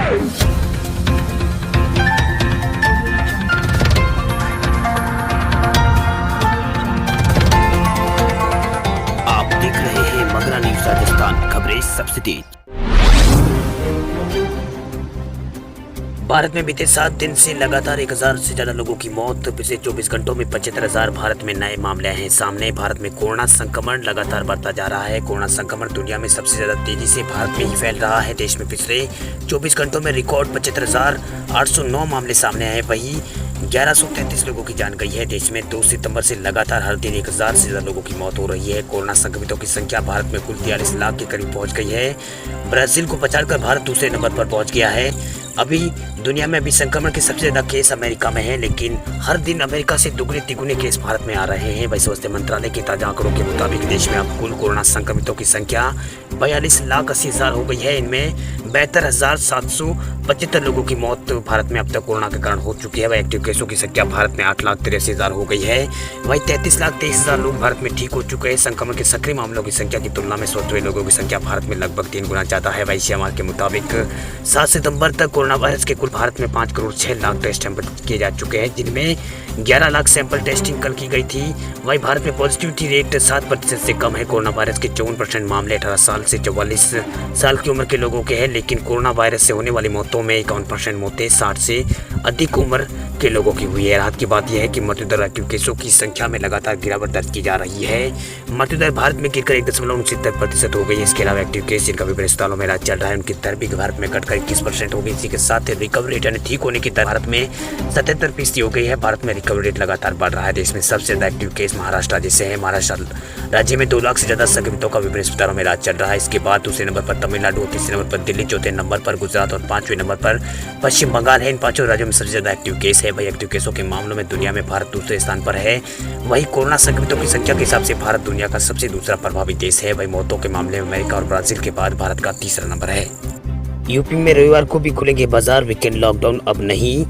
आप देख रहे हैं मगरा न्यूज राजस्थान, खबरें सबसे तेज। भारत में बीते 7 दिन से लगातार 1000 से ज्यादा लोगों की मौत। पिछले 24 घंटों में 75,000 भारत में नए मामले हैं सामने। भारत में कोरोना संक्रमण लगातार बढ़ता जा रहा है। कोरोना संक्रमण दुनिया में सबसे ज्यादा तेजी से भारत में ही फैल रहा है। देश में पिछले 24 घंटों में रिकॉर्ड 75,809 मामले सामने आए। वहीं 1133 लोगों की जान गई है। देश में 2 सितंबर से लगातार हर दिन 1000 से ज्यादा लोगों की मौत हो रही है। कोरोना संक्रमितों की संख्या भारत में कुल 43 लाख के करीब पहुंच गई है। ब्राजील को पछाड़कर भारत दूसरे नंबर पर पहुंच गया है। अभी दुनिया में संक्रमण के सबसे ज्यादा केस अमेरिका में है, लेकिन हर दिन अमेरिका से दुगने तिगुने केस भारत में आ रहे हैं। वही स्वास्थ्य मंत्रालय के ताजा आंकड़ों के मुताबिक देश में अब कुल कोरोना संक्रमितों की संख्या 42,80,000 हो गई है। इनमें 72,775 लोगों की मौत भारत में अब तक कोरोना के कारण हो चुकी है। वही एक्टिव केसों की संख्या भारत में 8,83,000 हो गई है। वही 33,23,000 लोग भारत में ठीक हो चुके हैं। संक्रमण के सक्रिय मामलों की संख्या की तुलना में स्वस्थ हुए लोगों की संख्या भारत में लगभग 3 गुना ज्यादा है। वही सीएमआर के मुताबिक 7 सितंबर तक कोरोना वायरस के कुल भारत में 5 करोड़ 6 लाख टेस्ट सैंपल किए जा चुके हैं, जिनमें 11 लाख सैंपल टेस्टिंग कल की गई थी। वहीं भारत में पॉजिटिविटी रेट 7% से कम है। कोरोना वायरस के 54% मामले 18 साल से 44 साल की उम्र के लोगों के हैं, लेकिन कोरोना वायरस से होने वाली मौतों में 51% मौतें 60 से अधिक उम्र के लोगों की हुई है। राहत की बात यह है कि मृत्यु दर एक्टिव केसों की संख्या में लगातार गिरावट दर्ज की जा रही है। मृत्यु दर भारत में गिरकर 1.69% हो गई है। इसके अलावा एक्टिव केस जिनका विभिन्न अस्पतालों में इलाज चल रहा है, उनकी दर भी भारत में घटकर 21% हो गई। इसी के साथ रिकवरी रेट यानी ठीक होने की दर भारत में 77% हो गई है। भारत में रिकवरी रेट लगातार बढ़ रहा है। देश में सबसे ज्यादा एक्टिव केस महाराष्ट्र राज्य से है। महाराष्ट्र राज्य में 2 लाख से ज्यादा संक्रमितों का विभिन्न अस्पतालों में इलाज चल रहा है। इसके बाद दूसरे नंबर पर तमिलनाडु, तीसरे नंबर पर दिल्ली, चौथे नंबर पर गुजरात और 5वें नंबर पर पश्चिम बंगाल है। इन 5 राज्यों में सबसे ज्यादा एक्टिव केस है। वही एक्टिव केसों के मामलों में दुनिया में भारत दूसरे स्थान पर है। वही कोरोना संक्रमितों की संख्या के हिसाब से भारत दुनिया का सबसे दूसरा प्रभावित देश है। वही मौतों के मामले में अमेरिका और ब्राजील के बाद भारत का तीसरा नंबर है। यूपी में रविवार को भी खुलेंगे बाजार, वीकेंड लॉकडाउन अब नहीं।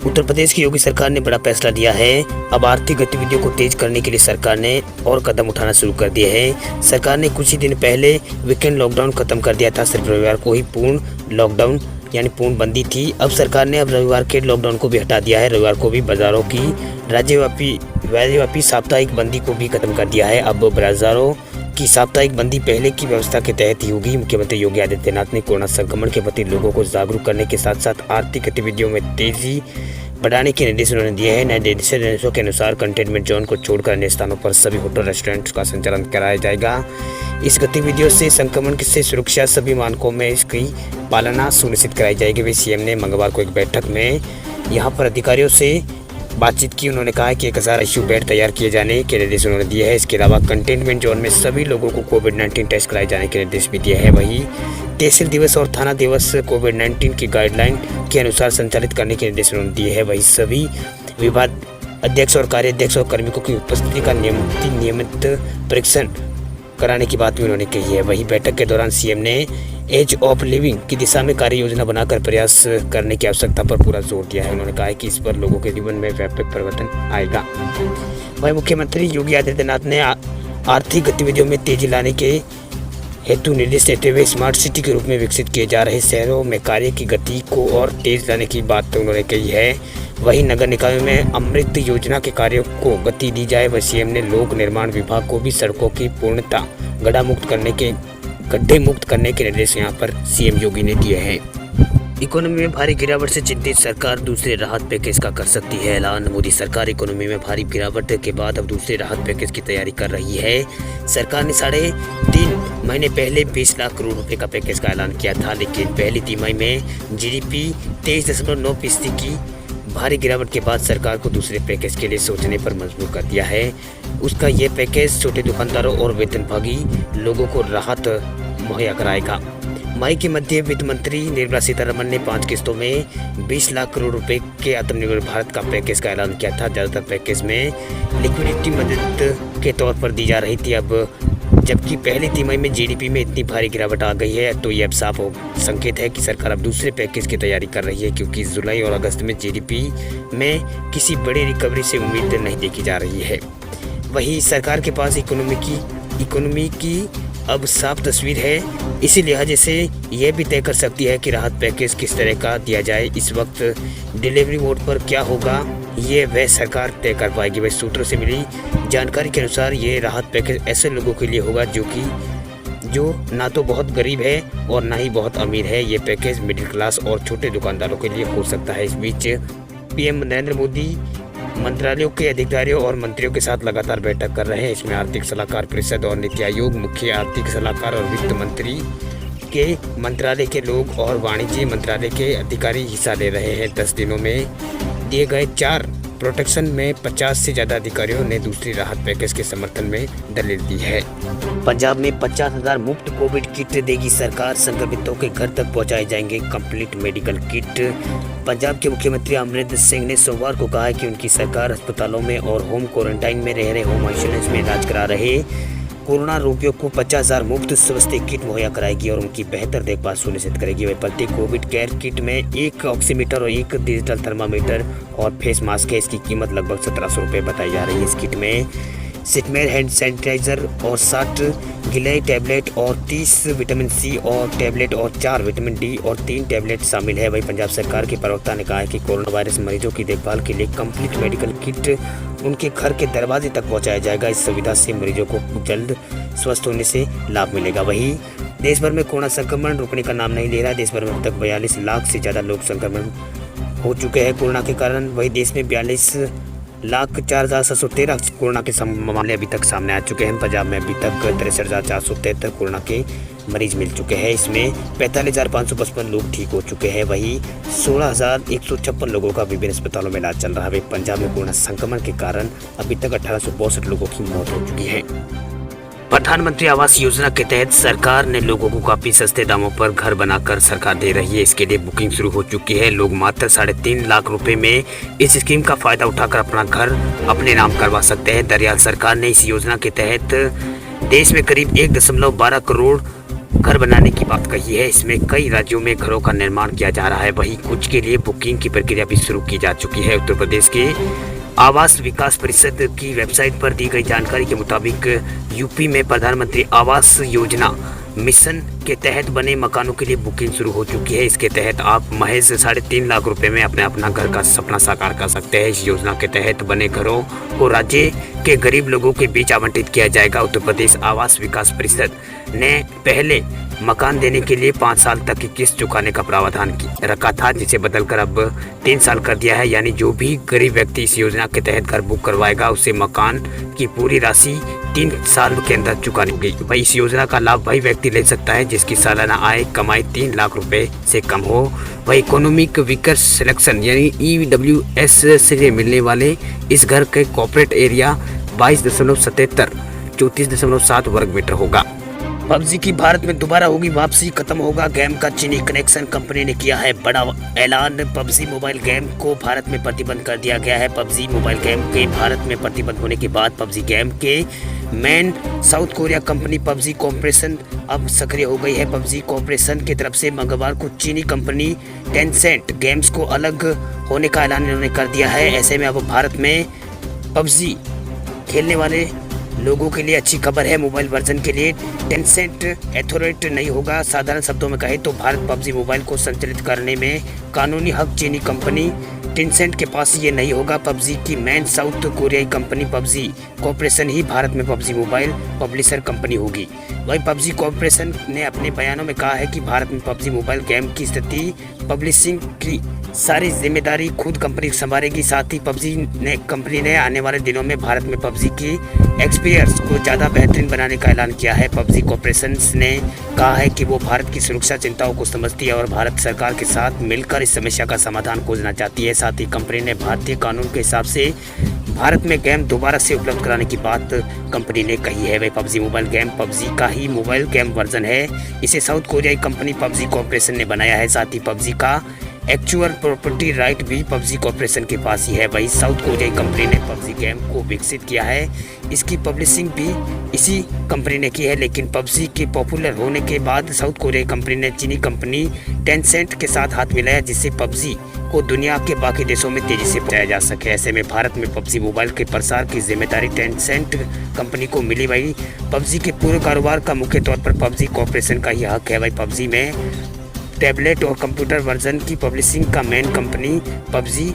उत्तर प्रदेश की योगी सरकार ने बड़ा फैसला लिया है। अब आर्थिक गतिविधियों को तेज करने के लिए सरकार ने और कदम उठाना शुरू कर दिए हैं। सरकार ने कुछ ही दिन पहले वीकेंड लॉकडाउन खत्म कर दिया था। सिर्फ रविवार को ही पूर्ण लॉकडाउन यानी पूर्णबंदी थी। अब सरकार ने अब रविवार के लॉकडाउन को भी हटा दिया है। रविवार को भी बाजारों की राज्यव्यापी साप्ताहिक बंदी को भी खत्म कर दिया है। अब बाजारों की साप्ताहिक बंदी पहले की व्यवस्था के तहत ही होगी। मुख्यमंत्री योगी आदित्यनाथ ने कोरोना संक्रमण के प्रति लोगों को जागरूक करने के साथ साथ आर्थिक गतिविधियों में तेजी बढ़ाने के निर्देश उन्होंने दिए हैं। नए निर्देशों के अनुसार कंटेनमेंट जोन को छोड़कर अन्य स्थानों पर सभी होटल रेस्टोरेंट्स का संचालन कराया जाएगा। इस गतिविधियों से संक्रमण से सुरक्षा सभी मानकों में इसकी पालना सुनिश्चित कराई जाएगी। वे सीएम ने मंगलवार को एक बैठक में यहाँ पर अधिकारियों से बातचीत की। उन्होंने कहा कि 1000 आईसीयू बेड तैयार किए जाने के निर्देश उन्होंने दिए हैं। इसके अलावा कंटेनमेंट जोन में सभी लोगों को कोविड-19 टेस्ट कराए जाने के निर्देश भी दिए हैं। वहीं तहसील दिवस और थाना दिवस कोविड-19 की गाइडलाइन के अनुसार संचालित करने के निर्देश उन्होंने दिए हैं। वहीं सभी विभाग अध्यक्ष और कार्याध्यक्ष और कार्मिकों की उपस्थिति का नियमित परीक्षण कराने की बात भी उन्होंने कही है। वहीं बैठक के दौरान सीएम ने एज ऑफ लिविंग की दिशा में कार्य योजना बनाकर प्रयास करने की आवश्यकता पर पूरा जोर दिया है। उन्होंने कहा है कि इस पर लोगों के जीवन में व्यापक परिवर्तन आएगा। वहीं मुख्यमंत्री योगी आदित्यनाथ ने आर्थिक गतिविधियों में तेजी लाने के हेतु निर्देश देते हुए स्मार्ट सिटी के रूप में विकसित किए जा रहे शहरों में कार्य की गति को और तेज लाने की बात उन्होंने कही है। वहीं नगर निकायों में अमृत योजना के कार्यों को गति दी जाए। वह सीएम ने लोक निर्माण विभाग को भी सड़कों की पूर्णता गड्ढे मुक्त करने के निर्देश यहाँ पर सीएम योगी ने दिए हैं। इकोनॉमी में भारी गिरावट से चिंतित सरकार दूसरे राहत पैकेज का कर सकती है ऐलान। मोदी सरकार इकोनॉमी में भारी गिरावट के बाद अब दूसरे राहत पैकेज की तैयारी कर रही है। सरकार ने 3.5 महीने पहले 20 लाख करोड़ रुपए का पैकेज का ऐलान किया था, लेकिन पहली तिमाही में जीडीपी 23.9% की भारी गिरावट के बाद सरकार को दूसरे पैकेज के लिए सोचने पर मजबूर कर दिया है। उसका ये पैकेज छोटे दुकानदारों और वेतनभागी लोगों को राहत मुहैया कराएगा। मई के मध्य वित्त मंत्री निर्मला सीतारमण ने 5 किस्तों में 20 लाख करोड़ रुपए के आत्मनिर्भर भारत का पैकेज का ऐलान किया था। ज़्यादातर पैकेज में लिक्विडिटी मदद के तौर पर दी जा रही थी। अब जबकि पहली तिमाही में जीडीपी में इतनी भारी गिरावट आ गई है, तो ये अब साफ संकेत है कि सरकार अब दूसरे पैकेज की तैयारी कर रही है, क्योंकि जुलाई और अगस्त में जीडीपी में किसी बड़ी रिकवरी से उम्मीद नहीं देखी जा रही है। वहीं सरकार के पास इकोनॉमी की अब साफ तस्वीर है। इसी लिहाजे से यह भी तय कर सकती है कि राहत पैकेज किस तरह का दिया जाए। इस वक्त डिलीवरी मोड पर क्या होगा ये वह सरकार तय कर पाएगी। वह सूत्रों से मिली जानकारी के अनुसार ये राहत पैकेज ऐसे लोगों के लिए होगा जो ना तो बहुत गरीब है और ना ही बहुत अमीर है। ये पैकेज मिडिल क्लास और छोटे दुकानदारों के लिए हो सकता है। इस बीच पीएम नरेंद्र मोदी मंत्रालयों के अधिकारियों और मंत्रियों के साथ लगातार बैठक कर रहे हैं। इसमें आर्थिक सलाहकार परिषद और नीति आयोग, मुख्य आर्थिक सलाहकार और वित्त मंत्री के मंत्रालय के लोग और वाणिज्य मंत्रालय के अधिकारी हिस्सा ले रहे हैं। 10 दिनों में दिए गए 4 प्रोटेक्शन में 50 से ज़्यादा अधिकारियों ने दूसरी राहत पैकेज के समर्थन में दलील दी है। पंजाब में 50,000 मुफ्त कोविड किट देगी सरकार। संक्रमितों के घर तक पहुंचाए जाएंगे कंप्लीट मेडिकल किट। पंजाब के मुख्यमंत्री अमरिंदर सिंह ने सोमवार को कहा है कि उनकी सरकार अस्पतालों में और होम क्वारंटाइन में रह रहे होम आइसोलेशन में इलाज करा रहे कोरोना रोगियों को 50,000 मुफ्त स्वास्थ्य किट मुहैया कराएगी और उनकी बेहतर देखभाल सुनिश्चित करेगी। वह प्रत्येक कोविड केयर किट में 1 ऑक्सीमीटर और 1 डिजिटल थर्मामीटर और फेस मास्क है। इसकी कीमत लगभग 1700 रुपये बताई जा रही है। इस किट में सिटमेर हैंड सैनिटाइजर और 60 गिलय टैबलेट और 30 विटामिन सी और टैबलेट और 4 विटामिन डी और 3 टैबलेट शामिल है। वहीं पंजाब सरकार के प्रवक्ता ने कहा है कि कोरोना वायरस मरीजों की देखभाल के लिए कंप्लीट मेडिकल किट उनके घर के दरवाजे तक पहुंचाया जाएगा। इस सुविधा से मरीजों को जल्द स्वस्थ होने से लाभ मिलेगा। वहीं देश भर में कोरोना संक्रमण रुकने का नाम नहीं ले रहा है। देश भर में अब तक 42 लाख से ज़्यादा लोग संक्रमण हो चुके हैं कोरोना के कारण। वहीं देश में 42,04,713 कोरोना के मामले अभी तक सामने आ चुके हैं। पंजाब में अभी तक 63,473 कोरोना के मरीज मिल चुके हैं। इसमेमें 45,555 लोग ठीक हो चुके हैं। वहीं 16,156 लोगों का विभिन्न अस्पतालों में इलाज चल रहा है। पंजाब में कोरोना संक्रमण के कारण अभी तक 1862 लोगों की मौत हो चुकी है। प्रधानमंत्री आवास योजना के तहत सरकार ने लोगों को काफी सस्ते दामों पर घर बनाकर सरकार दे रही है। इसके लिए बुकिंग शुरू हो चुकी है। लोग मात्र 3.5 लाख रुपए में इस स्कीम का फायदा उठाकर अपना घर अपने नाम करवा सकते हैं। दरअसल सरकार ने इस योजना के तहत देश में करीब 1.12 करोड़ घर बनाने की बात कही है। इसमें कई राज्यों में घरों का निर्माण किया जा रहा है। वहीं कुछ के लिए बुकिंग की प्रक्रिया भी शुरू की जा चुकी है। उत्तर प्रदेश के आवास विकास परिषद की वेबसाइट पर दी गई जानकारी के मुताबिक यूपी में प्रधानमंत्री आवास योजना मिशन के तहत बने मकानों के लिए बुकिंग शुरू हो चुकी है। इसके तहत आप महज 3.5 लाख रुपए में अपना घर का सपना साकार कर सकते हैं। इस योजना के तहत बने घरों को राज्य के गरीब लोगों के बीच आवंटित किया जाएगा। उत्तर प्रदेश आवास विकास परिषद ने पहले मकान देने के लिए 5 साल तक की किस्त चुकाने का प्रावधान रखा था, जिसे बदलकर अब 3 साल कर दिया है। यानी जो भी गरीब व्यक्ति इस योजना के तहत घर बुक करवाएगा उसे मकान की पूरी राशि 3 साल के अंदर चुकानी होगी। वही इस योजना का लाभ वही व्यक्ति ले सकता है जिसकी सालाना आय कमाई 3 लाख रुपए से कम हो। वही इकोनॉमिक वीकर सिलेक्शन यानी EWS से मिलने वाले इस घर के कॉर्पोरेट एरिया 22.77 34.7 वर्ग मीटर होगा। पबजी की भारत में दोबारा होगी वापसी, खत्म होगा गेम का चीनी कनेक्शन। कंपनी ने किया है बड़ा ऐलान। पबजी मोबाइल गेम को भारत में प्रतिबंध कर दिया गया है। पबजी मोबाइल गेम के भारत में प्रतिबंध होने के बाद पबजी गेम के main south Korea company PUBG corporation अब सक्रिय हो गई है। पबजी कॉर्पोरेशन की तरफ से मंगलवार को चीनी कंपनी टेंसेंट गेम्स को अलग होने का ऐलान इन्होंने कर दिया है। ऐसे में अब भारत में पबजी खेलने वाले लोगों के लिए अच्छी खबर है। मोबाइल वर्जन के लिए टेंसेंट एथॉरिटी नहीं होगा। साधारण शब्दों में कहें तो भारत पबजी मोबाइल को संचालित करने में कानूनी हक चीनी कंपनी टेंसेंट के पास ये नहीं होगा। पबजी की मेन साउथ कोरियाई कंपनी पबजी कॉर्पोरेशन ही भारत में पबजी मोबाइल पब्लिशर कंपनी होगी। वहीं पबजी कॉर्पोरेशन ने अपने बयानों में कहा है कि भारत में पबजी मोबाइल गेम की स्थिति पब्लिशिंग की सारी जिम्मेदारी खुद कंपनी संभालेगी। साथ ही पबजी कंपनी ने आने वाले दिनों में भारत में पबजी की एक्सपीरियंस को ज़्यादा बेहतरीन बनाने का ऐलान किया है। पबजी कॉर्पोरेशन ने कहा है कि वो भारत की सुरक्षा चिंताओं को समझती है और भारत सरकार के साथ मिलकर इस समस्या का समाधान खोजना चाहती है। साथ ही कंपनी ने भारतीय कानून के हिसाब से भारत में गेम दोबारा से उपलब्ध कराने की बात कंपनी ने कही है। वह पबजी मोबाइल गेम पबजी का ही मोबाइल गेम वर्जन है। इसे साउथ कोरियाई कंपनी पबजी कॉर्पोरेशन ने बनाया है। साथ ही पबजी का एक्चुअल प्रॉपर्टी राइट भी पबजी कॉर्पोरेशन के पास ही है। वही साउथ कोरियाई कंपनी ने पबजी गेम को विकसित किया है। इसकी पब्लिशिंग भी इसी कंपनी ने की है, लेकिन पबजी के पॉपुलर होने के बाद साउथ कोरियाई कंपनी ने चीनी कंपनी टेंसेंट के साथ हाथ मिलाया, जिससे पबजी को दुनिया के बाकी देशों में तेजी से पहुंचाया जा सके। ऐसे में भारत में पबजी मोबाइल के प्रसार की जिम्मेदारी टेंसेंट कंपनी को मिली। वही पबजी के पूरे कारोबार का मुख्य तौर पर पबजी कॉर्पोरेशन का ही हक है। वही पबजी में टैबलेट और कंप्यूटर वर्जन की पब्लिशिंग का मेन कंपनी पबजी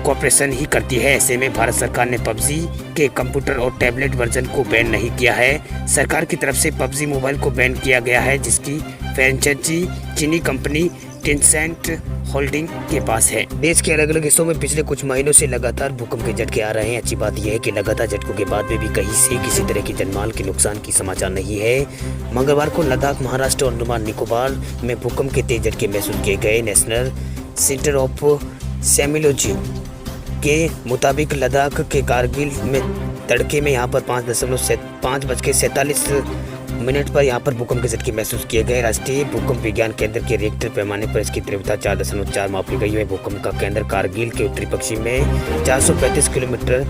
कॉर्पोरेशन ही करती है। ऐसे में भारत सरकार ने पबजी के कंप्यूटर और टैबलेट वर्जन को बैन नहीं किया है। सरकार की तरफ से पबजी मोबाइल को बैन किया गया है, जिसकी फ्रेंचाइजी चीनी कंपनी टेंसेंट होल्डिंग के पास है। देश के अलग अलग हिस्सों में पिछले कुछ महीनों से लगातार भूकंप के झटके आ रहे हैं। अच्छी बात यह है कि लगातार झटकों के बाद में भी कहीं से किसी तरह की जानमाल के नुकसान की समाचार नहीं है। मंगलवार को लद्दाख, महाराष्ट्र और अंडमान निकोबार में भूकंप के तेज झटके महसूस किए गए। नेशनल सेंटर ऑफ सेमियोलॉजी के मुताबिक लद्दाख के कारगिल में तड़के में यहाँ पर 5:47 पर यहाँ पर भूकंप के झटके महसूस किए गए। राष्ट्रीय भूकंप विज्ञान केंद्र के रिक्टर पैमाने पर इसकी तीव्रता 4.4 मापी गई है। भूकंप का केंद्र कारगिल के उत्तरी पश्चिम में 435 किलोमीटर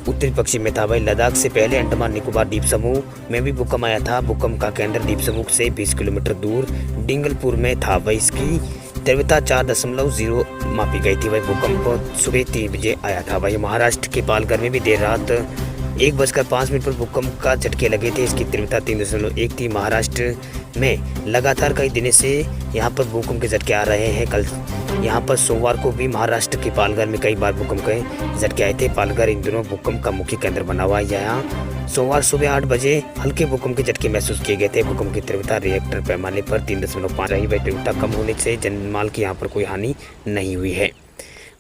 उत्तरी पश्चिम में था। वही लद्दाख से पहले अंडमान निकोबार द्वीप समूह में भी भूकंप आया था। भूकंप का केंद्र द्वीप समूह से 20 किलोमीटर दूर डिंगलपुर में था। वही इसकी तीव्रता 4.0 मापी गई थी। वही भूकंप सुबह 3 बजे आया था। वही महाराष्ट्र के पालघर में भी देर रात 1:05 पर भूकंप का झटके लगे थे। इसकी तीव्रता 3.1 थी। महाराष्ट्र में लगातार कई दिनों से यहाँ पर भूकंप के झटके आ रहे हैं। कल यहाँ पर सोमवार को भी महाराष्ट्र के पालघर में कई बार भूकंप के झटके आए थे। पालघर इन दिनों भूकंप का मुख्य केंद्र बना हुआ है। यहाँ सोमवार सुबह 8 बजे हल्के भूकंप के झटके महसूस किए गए थे। भूकंप की तीव्रता रिएक्टर पैमाने पर 3.5 रही। वही तीव्रता कम होने से जानमाल की यहाँ पर कोई हानि नहीं हुई है।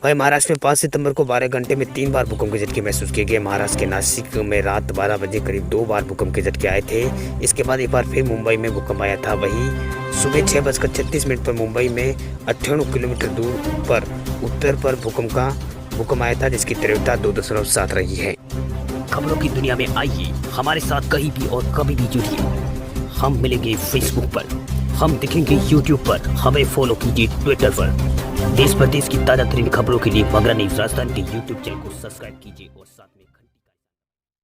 वही महाराष्ट्र में 5 सितंबर को 12 घंटे में 3 बार भूकंप के झटके महसूस किए गए। महाराष्ट्र के नासिक में रात 12 बजे करीब 2 बार भूकंप के झटके आए थे। इसके बाद एक बार फिर मुंबई में भूकंप आया था। वही सुबह 6:36 पर मुंबई में 98 किलोमीटर दूर पर उत्तर पर भूकंप आया था, जिसकी तीव्रता 2.7 रही है। खबरों की दुनिया में आइए हमारे साथ कहीं भी और कभी भी जुड़िए। हम मिलेंगे फेसबुक पर, हम दिखेंगे यूट्यूब पर, हमें फॉलो कीजिए ट्विटर पर। देश प्रदेश की ताज़ा तरीन खबरों के लिए मगरा न्यूज़ राजस्थान के यूट्यूब चैनल को सब्सक्राइब कीजिए और साथ में